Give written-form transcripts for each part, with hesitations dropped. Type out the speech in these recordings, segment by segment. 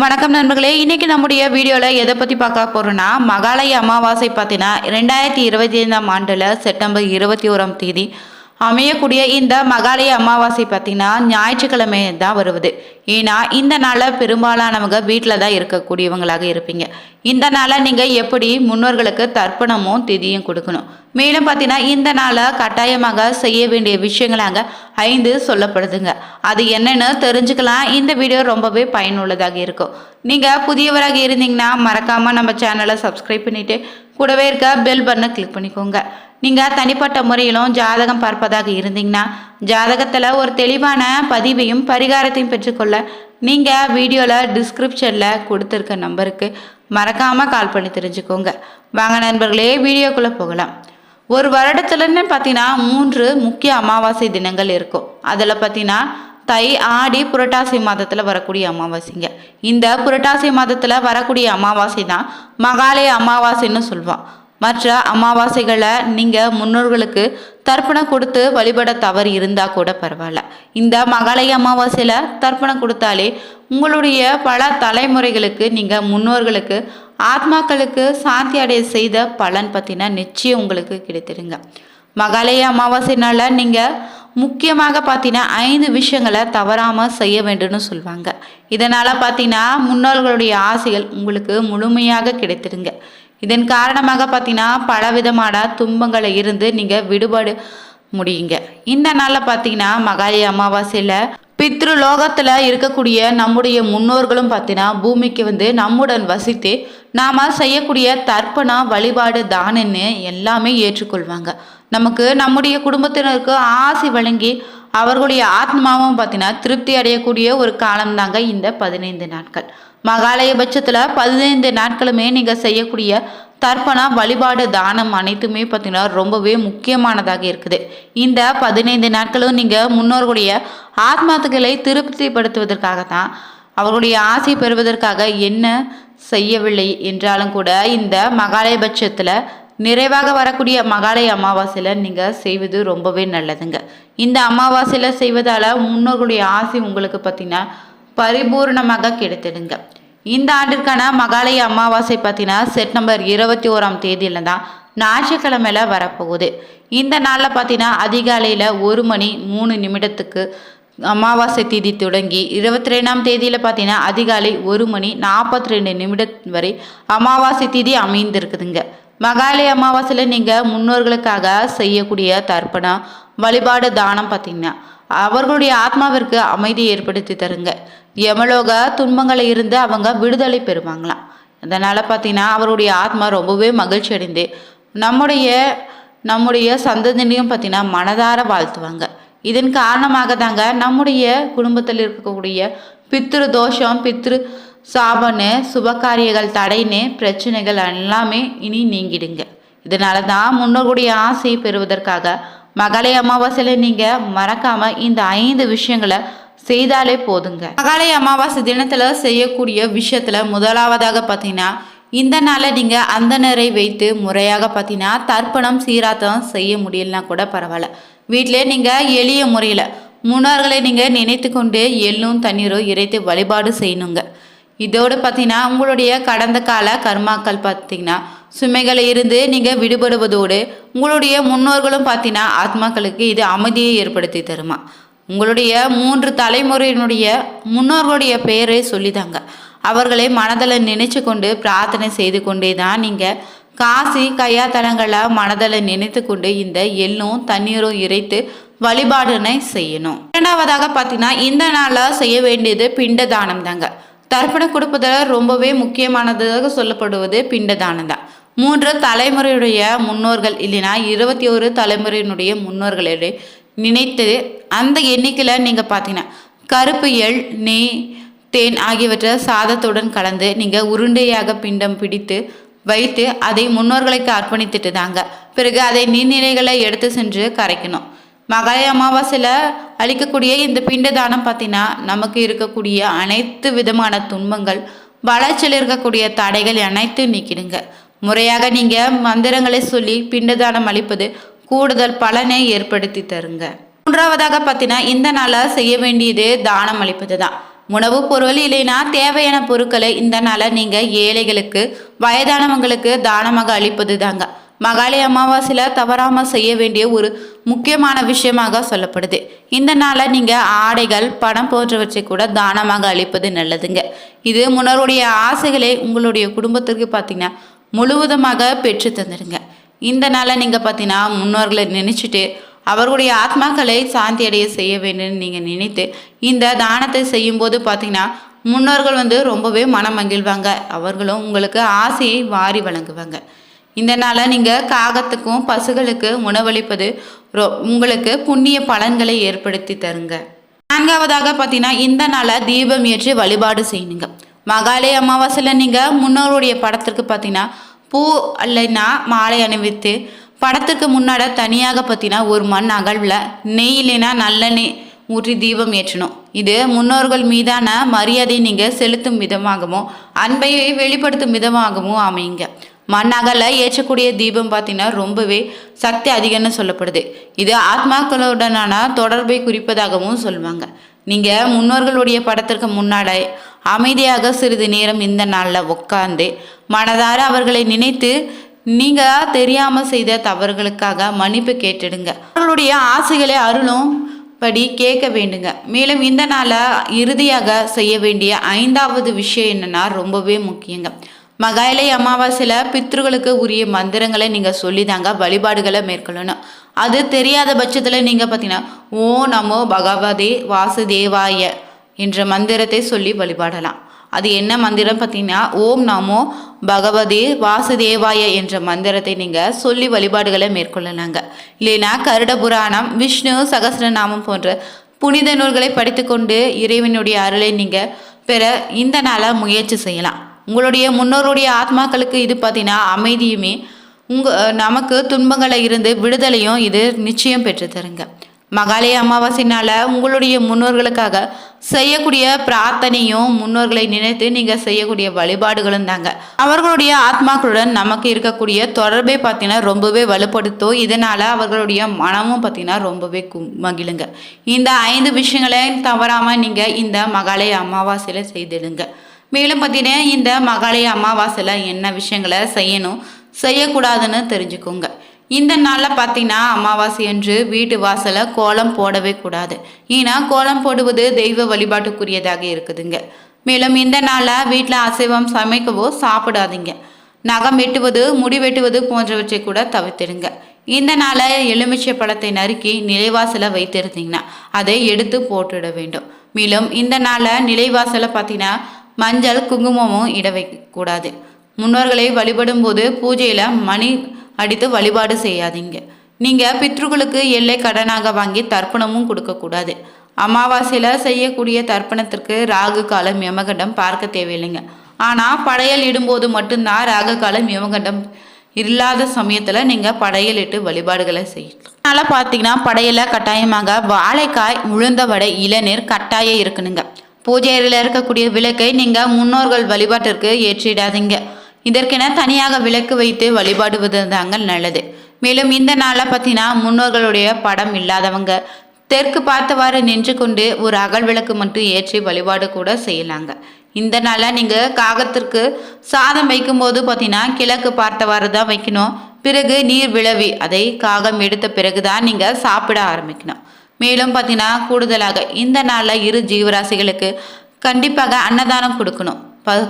வணக்கம் நண்பர்களே, இன்னைக்கு நம்முடைய வீடியோவில் எதை பற்றி பார்க்க போகிறோன்னா, மகாலய அமாவாசை பார்த்தீங்கன்னா 2025ஆம் ஆண்டில் செப்டம்பர் 21ஆம் தேதி அமையக்கூடிய இந்த மகாலய அமாவாசை பார்த்தீங்கன்னா ஞாயிற்றுக்கிழமை தான் வருவது. ஏன்னா இந்த நாளில் பெரும்பாலானவங்க வீட்டில் தான் இருக்கக்கூடியவங்களாக இருப்பீங்க. இந்த நாளை நீங்கள் எப்படி முன்னோர்களுக்கு தர்ப்பணமும் திதியும் கொடுக்கணும். மேலும் பார்த்தீங்கன்னா இந்த நாளை கட்டாயமாக செய்ய வேண்டிய விஷயங்களாக 5 சொல்லப்படுதுங்க. அது என்னன்னு தெரிஞ்சுக்கலாம். இந்த வீடியோ ரொம்பவே பயனுள்ளதாக இருக்கும். நீங்கள் புதியவராக இருந்தீங்கன்னா மறக்காமல் நம்ம சேனலை சப்ஸ்கிரைப் பண்ணிவிட்டு கூடவே இருக்க பெல் பட்டனை கிளிக் பண்ணிக்கோங்க. நீங்கள் தனிப்பட்ட முறையிலும் ஜாதகம் பார்ப்பதாக இருந்தீங்கன்னா ஜாதகத்தில் ஒரு தெளிவான பதிவையும் பரிகாரத்தையும் பெற்றுக்கொள்ள நீங்கள் வீடியோவில் டிஸ்கிரிப்ஷனில் கொடுத்துருக்க நம்பருக்கு மறக்காமல் கால் பண்ணி தெரிஞ்சுக்கோங்க. வாங்க நண்பர்களே, வீடியோக்குள்ளே போகலாம். ஒரு வருடத்துலன்னு பார்த்தீங்கன்னா 3 முக்கிய அமாவாசை தினங்கள் இருக்கும். அதில் பார்த்தீங்கன்னா தை, ஆடி, புரட்டாசி மாதத்தில் வரக்கூடிய அமாவாசைங்க. இந்த புரட்டாசி மாதத்தில் வரக்கூடிய அமாவாசை தான் மகாலய அமாவாசைன்னு சொல்லுவோம். மற்ற அமாவாசைகளை நீங்கள் முன்னோர்களுக்கு தர்ப்பணம் கொடுத்து வழிபட தவறு இருந்தால் கூட பரவாயில்ல. இந்த மகாலய அமாவாசையில் தர்ப்பணம் கொடுத்தாலே உங்களுடைய பல தலைமுறைகளுக்கு நீங்கள் முன்னோர்களுக்கு ஆத்மாக்களுக்கு சாந்தி அடைய செய்த பலன் பற்றினா நிச்சயம் உங்களுக்கு கிடைத்திடுங்க. மகாலய அமாவாசைனால நீங்கள் முக்கியமாக பார்த்தீங்கன்னா 5 விஷயங்களை தவறாமல் செய்ய வேண்டும்னு சொல்லுவாங்க. இதனால் பார்த்தீங்கன்னா முன்னோர்களுடைய ஆசைகள் உங்களுக்கு முழுமையாக கிடைத்திடுங்க. இதன் காரணமாக பார்த்தீங்கன்னா பலவிதமான துன்பங்களை இருந்து நீங்கள் விடுபட முடியுங்க. இந்த நாளில் பார்த்தீங்கன்னா மகாலய அமாவாசையில் பித்ருலோகத்தில் இருக்கக்கூடிய நம்முடைய முன்னோர்களும் பார்த்தீங்கன்னா பூமிக்கு வந்து நம்முடன் வசித்து நாம் செய்யக்கூடிய தர்ப்பணம், வழிபாடு, தானன்னு எல்லாமே ஏற்றுக்கொள்வாங்க. நமக்கு நம்முடைய குடும்பத்தினருக்கு ஆசி வழங்கி அவர்களுடைய ஆத்மாவும் பார்த்தீங்கன்னா திருப்தி அடையக்கூடிய ஒரு காலம்தாங்க இந்த 15 நாட்கள். மகாலய பட்சத்தில் 15 நாட்களுமே நீங்கள் செய்யக்கூடிய தர்ப்பணம், வழிபாடு, தானம் அனைத்துமே பார்த்தீங்கன்னா ரொம்பவே முக்கியமானதாக இருக்குது. இந்த 15 நாட்களும் நீங்கள் முன்னோர்களுடைய ஆத்மாக்களை திருப்திப்படுத்துவதற்காக தான், அவர்களுடைய ஆசை பெறுவதற்காக என்ன செய்யவில்லை என்றாலும் கூட இந்த மகாலய பட்சத்தில் நிறைவாக வரக்கூடிய மகாலய அமாவாசையில் நீங்கள் செய்வது ரொம்பவே நல்லதுங்க. இந்த அமாவாசையில் செய்வதால் முன்னோர்களுடைய ஆசை உங்களுக்கு பார்த்தீங்கன்னா பரிபூர்ணமாக கிடைத்திடுங்க. இந்த ஆண்டிற்கான மகாலய அமாவாசை பார்த்தீங்கன்னா செப்டம்பர் 21ஆம் தேதியில் தான் ஞாயிற்றுக்கிழமையில வரப்போகுது. இந்த நாளில் பார்த்தீங்கன்னா அதிகாலையில் 1 மணி 3 நிமிடத்துக்கு அமாவாசை தேதி தொடங்கி 22ஆம் தேதியில் பார்த்தீங்கன்னா அதிகாலை 1 மணி 42 நிமிடம் வரை அமாவாசை தேதி அமைந்திருக்குதுங்க. மகாலய அமாவாசையில் நீங்கள் முன்னோர்களுக்காக செய்யக்கூடிய தர்ப்பணம், வழிபாடு, தானம் பார்த்தீங்கன்னா அவர்களுடைய ஆத்மாவிற்கு அமைதியை ஏற்படுத்தி தருங்க. யமலோக துன்பங்களை இருந்து அவங்க விடுதலை பெறுவாங்களாம். அதனால் பார்த்தீங்கன்னா அவருடைய ஆத்மா ரொம்பவே மகிழ்ச்சி அடைந்து நம்முடைய சந்ததியும் பார்த்தீங்கன்னா மனதார வாழ்த்துவாங்க. இதன் காரணமாக தாங்க நம்முடைய குடும்பத்தில் இருக்கக்கூடிய பித்ரு தோஷம், பித்ரு சாபன்னு, சுபகாரியங்கள் தடைன்னு பிரச்சனைகள் எல்லாமே இனி நீங்கிடுங்க. இதனால தான் முன்னோர்களுடைய ஆசையை பெறுவதற்காக மகாலய அமாவாசையில் நீங்கள் மறக்காமல் இந்த 5 விஷயங்களை செய்தாலே போதுங்க. மகாலய அமாவாசை தினத்தில் செய்யக்கூடிய விஷயத்தில் முதலாவதாக பார்த்தீங்கன்னா இந்த நாளை நீங்கள் அந்தணரை வைத்து முறையாக பார்த்தீங்கன்னா தர்ப்பணம், சீராத்தம் செய்ய முடியலனா கூட பரவாயில்ல. வீட்டிலே நீங்கள் எளிய முறையில் முன்னோர்களை நீங்கள் நினைத்து கொண்டு எள்ளும் தண்ணீரும் இறைத்து வழிபாடு செய்யணுங்க. இதோடு பார்த்தீங்கன்னா உங்களுடைய கடந்த கால கர்மாக்கள் பார்த்தீங்கன்னா சுமைகளை இருந்து நீங்கள் விடுபடுவதோடு உங்களுடைய முன்னோர்களும் பார்த்தீங்கன்னா ஆத்மாக்களுக்கு இது அமைதியை ஏற்படுத்தி தருமா. உங்களுடைய 3 தலைமுறையினுடைய முன்னோர்களுடைய பெயரை சொல்லிதாங்க அவர்களை மனதில் நினைச்சு கொண்டு பிரார்த்தனை செய்து கொண்டே தான் நீங்கள் காசி கையாத்தலங்களை மனதில் நினைத்து கொண்டு இந்த எள்ளும் தண்ணீரும் இறைத்து வழிபாடுனை செய்யணும். இரண்டாவதாக பார்த்தீங்கன்னா இந்த நாளில் செய்ய வேண்டியது பிண்ட தானம் தாங்க. தர்ப்பணம் கொடுப்பதில் ரொம்பவே முக்கியமானதாக சொல்லப்படுவது பிண்ட தானம் தான். 3 தலைமுறையுடைய முன்னோர்கள் இல்லைனா 21 தலைமுறையினுடைய முன்னோர்களுடைய நினைத்து அந்த எண்ணிக்கையில் நீங்கள் பார்த்தீங்கன்னா கருப்பு எள், நெய், தேன் ஆகியவற்றை சாதத்துடன் கலந்து நீங்கள் உருண்டையாக பிண்டம் பிடித்து வைத்து அதை முன்னோர்களுக்கு அர்ப்பணித்துட்டு தாங்க பிறகு அதை நீர்நிலைகளை எடுத்து சென்று கரைக்கணும். மகாலய அமாவாசையில் அளிக்கக்கூடிய இந்த பிண்ட தானம் பார்த்தீங்கன்னா நமக்கு இருக்கக்கூடிய அனைத்து விதமான துன்பங்கள், வளர்ச்சியில் இருக்கக்கூடிய தடைகள் அனைத்தும் நீக்கிடுங்க. முறையாக நீங்கள் மந்திரங்களை சொல்லி பிண்டதானம் அளிப்பது கூடுதல் பலனை ஏற்படுத்தி தருங்க. மூன்றாவதாக பார்த்தீங்கன்னா இந்த நாளில் செய்ய வேண்டியது தானம் அளிப்பது தான். உணவுப் பொருள் இல்லைன்னா தேவையான பொருட்களை இந்த நாளில் நீங்கள் ஏழைகளுக்கு வயதானவங்களுக்கு தானமாக அளிப்பது தாங்க மகாலய அமாவாசையில் தவறாமல் செய்ய வேண்டிய ஒரு முக்கியமான விஷயமாக சொல்லப்படுது. இந்த நாளை நீங்கள் ஆடைகள் பணம் போன்றவற்றை கூட தானமாக அளிப்பது நல்லதுங்க. இது முன்னோருடைய ஆசைகளை உங்களுடைய குடும்பத்திற்கு பார்த்தீங்கன்னா முழுவதுமாக பெற்று தந்துடுங்க. இந்த நாளை நீங்கள் பார்த்தீங்கன்னா முன்னோர்களை நினச்சிட்டு அவர்களுடைய ஆத்மாக்களை சாந்தி அடைய செய்ய வேண்டும்னு நீங்கள் நினைத்து இந்த தானத்தை செய்யும்போது பார்த்தீங்கன்னா முன்னோர்கள் ரொம்பவே மனம் மகிழ்வாங்க. அவர்களும் உங்களுக்கு ஆசையை வாரி வழங்குவாங்க. இந்த நாளை நீங்கள் காகத்துக்கும் பசுகளுக்கு உணவளிப்பது உங்களுக்கு புண்ணிய பலன்களை ஏற்படுத்தி தருங்க. நான்காவதாக பார்த்தீங்கன்னா இந்த நாளை தீபம் ஏற்றி வழிபாடு செய்யணுங்க. மகாலய அமாவாசையில் நீங்கள் முன்னோருடைய படத்திற்கு பார்த்தீங்கன்னா பூ அல்லைன்னா மாலை அணிவித்து படத்திற்கு முன்னாடி தனியாக பார்த்தீங்கன்னா ஒரு மண் அகழ்வில் நெய் இல்லைன்னா நல்லெண்ணெய் ஊற்றி தீபம் ஏற்றணும். இது முன்னோர்கள் மீதான மரியாதை நீங்கள் செலுத்தும் விதமாகவும் அன்பை வெளிப்படுத்தும் விதமாகவும் அமையுங்க. மண்ணகல ஏற்றக்கூடிய தீபம் பார்த்தீங்கன்னா ரொம்பவே சக்தி அதிகம்னு சொல்லப்படுது. இது ஆத்மாக்களுடனான தொடர்பை குறிப்பதாகவும் சொல்லுவாங்க. நீங்கள் முன்னோர்களுடைய படத்திற்கு முன்னாடி அமைதியாக சிறிது நேரம் இந்த நாளில் உட்கார்ந்து மனதார அவர்களை நினைத்து நீங்கள் தெரியாமல் செய்த தவறுகளுக்காக மன்னிப்பு கேட்டுடுங்க. அவர்களுடைய ஆசைகளை அருளும் படி கேட்க வேண்டுங்க. மேலும் இந்த நாளை இறுதியாக செய்ய வேண்டிய 5வது விஷயம் என்னன்னா ரொம்பவே முக்கியங்க. மகாலய அமாவாசையில் பித்ருகளுக்கு உரிய மந்திரங்களை நீங்கள் சொல்லி தாங்க வழிபாடுகளை மேற்கொள்ளணும். அது தெரியாத பட்சத்தில் நீங்கள் பார்த்தீங்கன்னா ஓ நமோ பகவதே வாசுதேவாய என்ற மந்திரத்தை சொல்லி வழிபாடலாம். அது என்ன மந்திரம் பார்த்தீங்கன்னா ஓம் நமோ பகவதே வாசுதேவாய என்ற மந்திரத்தை நீங்கள் சொல்லி வழிபாடுகளை மேற்கொள்ளலாங்க. இல்லைன்னா கருட புராணம் விஷ்ணு சகஸ்ரநாமம் போன்ற புனித நூல்களை படித்து கொண்டு இறைவனுடைய அருளை நீங்கள் பெற இந்த நாளை முயற்சி செய்யலாம். உங்களுடைய முன்னோருடைய ஆத்மாக்களுக்கு இது பார்த்தீங்கன்னா அமைதியுமே நமக்கு துன்பங்களை இருந்து விடுதலையும் இது நிச்சயம் பெற்று தருங்க. மகாலய அமாவாசைனால உங்களுடைய முன்னோர்களுக்காக செய்யக்கூடிய பிரார்த்தனையும் முன்னோர்களை நினைத்து நீங்கள் செய்யக்கூடிய வழிபாடுகளும் தாங்க அவர்களுடைய ஆத்மாக்களுடன் நமக்கு இருக்கக்கூடிய தொடர்பை பார்த்தீங்கன்னா ரொம்பவே வலுப்படுத்தும். இதனால் அவர்களுடைய மனமும் பார்த்தீங்கன்னா ரொம்பவே மகிழுங்க. இந்த 5 விஷயங்களை தவறாமல் நீங்கள் இந்த மகாலய அமாவாசையில் செய்திடுங்க. மேலும் பார்த்தீங்கன்னா இந்த மகாலய அமாவாசையில் என்ன விஷயங்களை செய்யணும் செய்யக்கூடாதுன்னு தெரிஞ்சுக்கோங்க. இந்த நாளில் பார்த்தீங்கன்னா அமாவாசை அன்று வீட்டு வாசலை கோலம் போடவே கூடாது. ஏன்னா கோலம் போடுவது தெய்வ வழிபாட்டுக்குரியதாக இருக்குதுங்க. மேலும் இந்த நாளில் வீட்டில் அசைவம் சமைக்கவோ சாப்பிடாதீங்க. நகம் வெட்டுவது முடி வெட்டுவது போன்றவற்றை கூட தவிர்த்திடுங்க. இந்த நாளை எலுமிச்சை பழத்தை நறுக்கி நிலைவாசலை வைத்திருந்தீங்கன்னா அதை எடுத்து போட்டுட வேண்டும். மேலும் இந்த நாளை நிலைவாசலை பார்த்தீங்கன்னா மஞ்சள் குங்குமமும் இட வைக்கக்கூடாது. முன்னோர்களை வழிபடும் போது பூஜையில் மணி அடித்து வழிபாடு செய்யாதீங்க. நீங்கள் பித்ருக்களுக்கு எல்லை கடனாக வாங்கி தர்ப்பணமும் கொடுக்கக்கூடாது. அமாவாசையில் செய்யக்கூடிய தர்ப்பணத்திற்கு ராகு காலம் யமகண்டம் பார்க்க தேவையில்லைங்க. ஆனால் படையல் இடும்போது மட்டும்தான் ராகு காலம் யமகண்டம் இல்லாத சமயத்தில் நீங்கள் படையல் இட்டு வழிபாடுகளை செய்யலாம். அதனால் பார்த்தீங்கன்னா படையல கட்டாயமாக வாழைக்காய் உளுந்த வடை இளநீர் கட்டாயம் இருக்கணுங்க. பூஜை அறையில் இருக்கக்கூடிய விளக்கை நீங்கள் முன்னோர்கள் வழிபாட்டிற்கு ஏற்றிடாதீங்க. இதற்கென தனியாக விளக்கு வைத்து வழிபாடுவது தாங்க நல்லது. மேலும் இந்த நாளில் பார்த்தீங்கன்னா முன்னோர்களுடைய படம் இல்லாதவங்க தெற்கு பார்த்தவாறு நின்று கொண்டு ஒரு அகல் விளக்கு மட்டும் ஏற்றி வழிபாடு கூட செய்யலாங்க. இந்த நாளில் நீங்கள் காகத்திற்கு சாதம் வைக்கும்போது பார்த்தீங்கன்னா கிழக்கு பார்த்தவாறு தான் வைக்கணும். பிறகு நீர் விளவி அதை காகம் எடுத்த பிறகு தான் நீங்கள் சாப்பிட ஆரம்பிக்கணும். மேலும் பார்த்தீங்கன்னா கூடுதலாக இந்த நாளில் 2 ஜீவராசிகளுக்கு கண்டிப்பாக அன்னதானம் கொடுக்கணும்.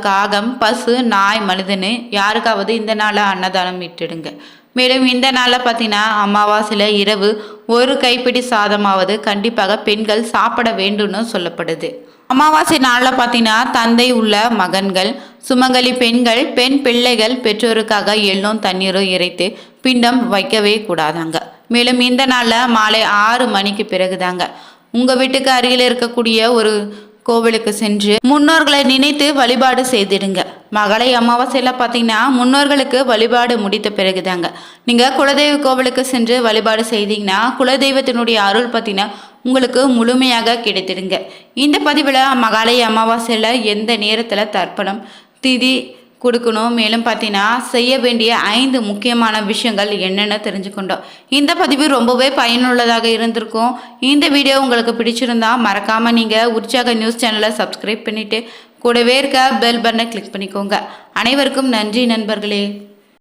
காகம் பசு நாய் மனிதனு யாருக்காவது இந்த நாளில் அன்னதானம் விட்டுடுங்க. மேலும் இந்த நாளில் பார்த்தீங்கன்னா அமாவாசையில் இரவு 1 கைப்பிடி சாதமாவது கண்டிப்பாக பெண்கள் சாப்பிட வேண்டும்னு சொல்லப்படுது. அமாவாசை நாளில் பார்த்தீங்கன்னா தந்தை உள்ள மகன்கள் சுமங்கலி பெண்கள் பெண் பிள்ளைகள் பெற்றோருக்காக எள்ளும் தண்ணீரும் இறைத்து பிண்டம் வைக்கவே கூடாதாங்க. மேலும் இந்த நாளில் மாலை 6 மணிக்கு பிறகுதாங்க உங்கள் வீட்டுக்கு அருகில் இருக்கக்கூடிய ஒரு கோவிலுக்கு சென்று முன்னோர்களை நினைத்து வழிபாடு செய்திடுங்க. மகாலய அமாவாசையில் பார்த்தீங்கன்னா முன்னோர்களுக்கு வழிபாடு முடித்த பிறகுதாங்க நீங்கள் குலதெய்வ கோவிலுக்கு சென்று வழிபாடு செய்தீங்கன்னா குலதெய்வத்தினுடைய அருள் பார்த்தீங்கன்னா உங்களுக்கு முழுமையாக கிடைத்திடுங்க. இந்த பதிவில் மகாலய அமாவாசையில் எந்த நேரத்தில் தர்ப்பணம் திதி கொடுக்கணும். மேலும் பார்த்தீங்கன்னா செய்ய வேண்டிய 5 முக்கியமான விஷயங்கள் என்னென்னு தெரிஞ்சுக்கொண்டோம். இந்த பதிவு ரொம்பவே பயனுள்ளதாக இருந்திருக்கும். இந்த வீடியோ உங்களுக்கு பிடிச்சிருந்தா மறக்காமல் நீங்கள் உற்சாக நியூஸ் சேனலை சப்ஸ்கிரைப் பண்ணிவிட்டு கூடவே இருக்க பெல் பட்டனை கிளிக் பண்ணிக்கோங்க. அனைவருக்கும் நன்றி நண்பர்களே.